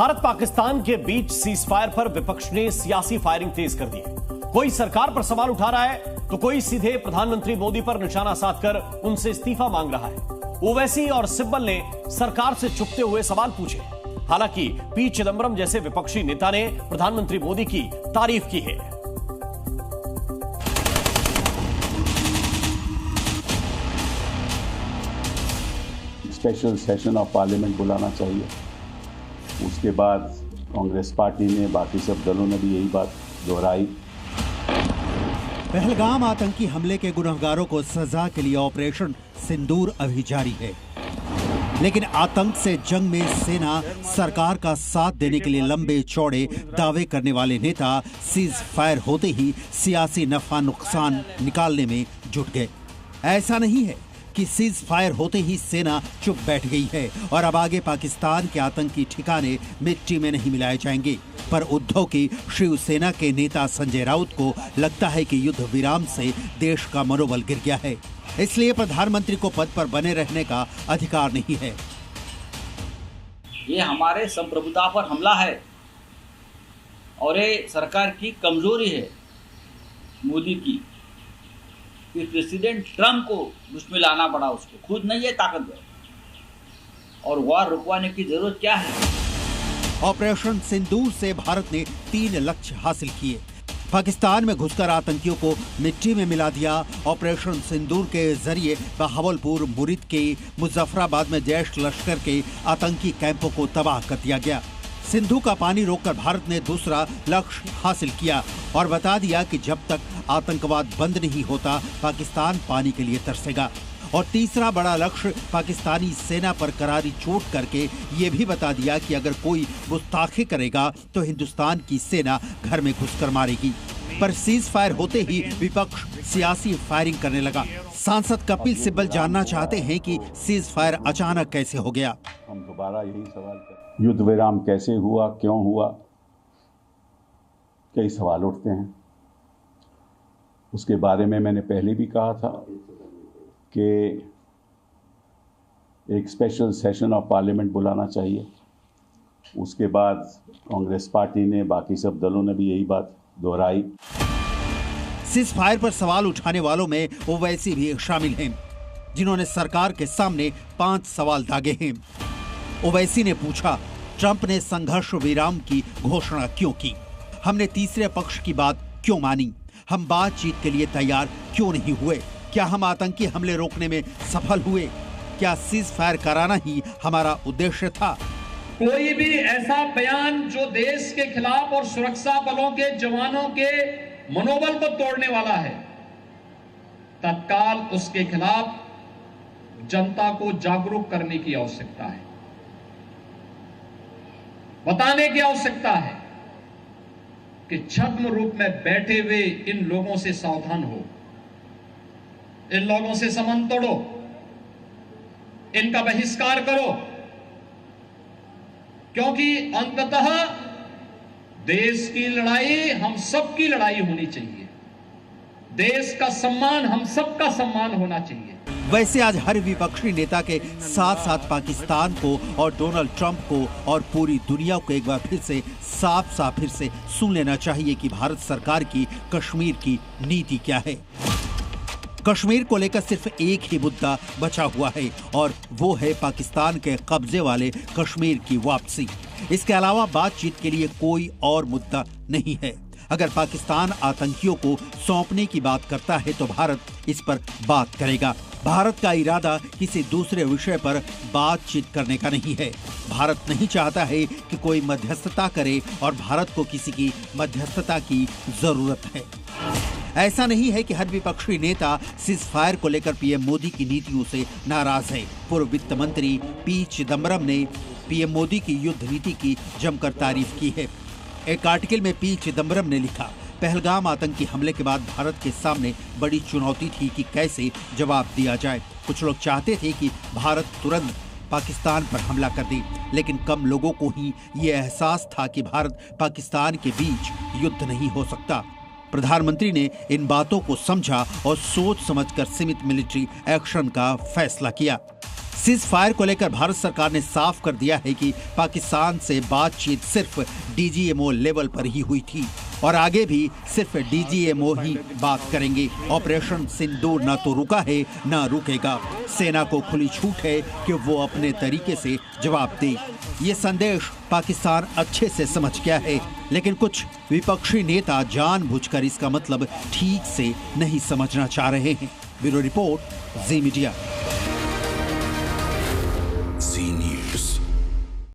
भारत पाकिस्तान के बीच सीजफायर पर विपक्ष ने सियासी फायरिंग तेज कर दी है। कोई सरकार पर सवाल उठा रहा है तो कोई सीधे प्रधानमंत्री मोदी पर निशाना साधकर उनसे इस्तीफा मांग रहा है। ओवैसी और सिब्बल ने सरकार से चुपते हुए सवाल पूछे। हालांकि पी चिदंबरम जैसे विपक्षी नेता ने प्रधानमंत्री मोदी की तारीफ की है। स्पेशल सेशन ऑफ पार्लियामेंट बुलाना चाहिए। उसके बाद कांग्रेस पार्टी ने, बाकी सब दलों ने भी यही बात दोहराई। पहलगाम आतंकी हमले के गुनहगारों को सजा के लिए ऑपरेशन सिंदूर अभी जारी है, लेकिन आतंक से जंग में सेना सरकार का साथ देने के लिए लंबे चौड़े दावे करने वाले नेता सीज फायर होते ही सियासी नफा नुकसान निकालने में जुट गए। ऐसा नहीं है कि सीज फायर होते ही सेना चुप बैठ गई है और अब आगे पाकिस्तान के आतंकी ठिकाने मिट्टी में नहीं मिलाए जाएंगे। पर उद्धव की शिवसेना के नेता संजय राउत को लगता है कि युद्ध विराम से देश का मनोबल गिर गया है, इसलिए प्रधानमंत्री को पद पर बने रहने का अधिकार नहीं है। ये हमारे संप्रभुता पर हमला है और ये सरकार की कमजोरी है मोदी की। कि प्रेसिडेंट ट्रम्प को उसमें लाना पड़ा, उसको खुद नहीं है ताकतवर, और वार रुकवाने की जरूरत क्या है। ऑपरेशन सिंदूर से भारत ने 3 लक्ष्य हासिल किए। पाकिस्तान में घुसकर आतंकियों को मिट्टी में मिला दिया। ऑपरेशन सिंदूर के जरिए बहावलपुर, मुरीद के, मुजफ्फराबाद में जैश लश्कर के आतंकी कैंपों को तबाह कर दिया गया। सिंधु का पानी रोककर भारत ने दूसरा लक्ष्य हासिल किया और बता दिया कि जब तक आतंकवाद बंद नहीं होता पाकिस्तान पानी के लिए तरसेगा। और तीसरा बड़ा लक्ष्य पाकिस्तानी सेना पर करारी चोट करके ये भी बता दिया कि अगर कोई गुस्ताखी करेगा तो हिंदुस्तान की सेना घर में घुसकर मारेगी। पर सीज फायर होते ही विपक्ष सियासी फायरिंग करने लगा। सांसद कपिल सिब्बल जानना चाहते हैं कि सीज फायर अचानक कैसे हो गया। हम दोबारा यही सवाल करें, युद्ध विराम कैसे हुआ, क्यों हुआ, कई सवाल उठते हैं। उसके बारे में मैंने पहले भी कहा था कि एक स्पेशल सेशन ऑफ पार्लियामेंट बुलाना चाहिए। उसके बाद कांग्रेस पार्टी ने, बाकी सब दलों ने भी यही बात दोहराई। सीज फायर पर सवाल उठाने वालों में ओवैसी भी शामिल हैं, जिन्होंने सरकार के सामने 5 सवाल दागे हैं। ओवैसी ने पूछा, ट्रंप ने संघर्ष विराम की घोषणा क्यों की? हमने तीसरे पक्ष की बात क्यों मानी? हम बातचीत के लिए तैयार क्यों नहीं हुए? क्या हम आतंकी हमले रोकने में सफल हुए? क्या सीज फायर कराना ही हमारा उद्देश्य था? कोई भी ऐसा बयान जो देश के खिलाफ और सुरक्षा बलों के जवानों के मनोबल को तोड़ने वाला है, तत्काल उसके खिलाफ जनता को जागरूक करने की आवश्यकता है, बताने की आवश्यकता है कि छद्म रूप में बैठे हुए इन लोगों से सावधान हो, इन लोगों से संबंध तोड़ो, इनका बहिष्कार करो, क्योंकि अंततः देश की लड़ाई हम सबकी लड़ाई होनी चाहिए। देश का सम्मान हम सबका सम्मान होना चाहिए। वैसे आज हर विपक्षी नेता के साथ साथ पाकिस्तान को और डोनाल्ड ट्रंप को और पूरी दुनिया को एक बार फिर से साफ सुन लेना चाहिए कि भारत सरकार की कश्मीर की नीति क्या है। कश्मीर को लेकर सिर्फ एक ही मुद्दा बचा हुआ है और वो है पाकिस्तान के कब्जे वाले कश्मीर की वापसी। इसके अलावा बातचीत के लिए कोई और मुद्दा नहीं है। अगर पाकिस्तान आतंकियों को सौंपने की बात करता है तो भारत इस पर बात करेगा। भारत का इरादा किसी दूसरे विषय पर बातचीत करने का नहीं है। भारत नहीं चाहता है कि कोई मध्यस्थता करे और भारत को किसी की मध्यस्थता की जरूरत है। ऐसा नहीं है कि हर विपक्षी नेता सीज फायर को लेकर पीएम मोदी की नीतियों से नाराज है। पूर्व वित्त मंत्री पी चिदंबरम ने पीएम मोदी की युद्ध नीति की जमकर तारीफ की है। एक आर्टिकल में पी चिदंबरम ने लिखा, पहलगाम आतंकी हमले के बाद भारत के सामने बड़ी चुनौती थी कि कैसे जवाब दिया जाए। कुछ लोग चाहते थे कि भारत तुरंत पाकिस्तान पर हमला कर दे, लेकिन कम लोगों को ही ये एहसास था कि भारत पाकिस्तान के बीच युद्ध नहीं हो सकता। प्रधानमंत्री ने इन बातों को समझा और सोच समझकर सीमित मिलिट्री एक्शन का फैसला किया। सीज फायर को लेकर भारत सरकार ने साफ कर दिया है कि पाकिस्तान से बातचीत सिर्फ डीजीएमओ लेवल पर ही हुई थी और आगे भी सिर्फ डीजीएमओ ही बात करेंगे। ऑपरेशन सिंदूर न तो रुका है न रुकेगा। सेना को खुली छूट है कि वो अपने तरीके से जवाब दे। ये संदेश पाकिस्तान अच्छे से समझ गया है, लेकिन कुछ विपक्षी नेता जानबूझकर इसका मतलब ठीक से नहीं समझना चाह रहे हैं। ब्यूरो रिपोर्ट, जी मीडिया।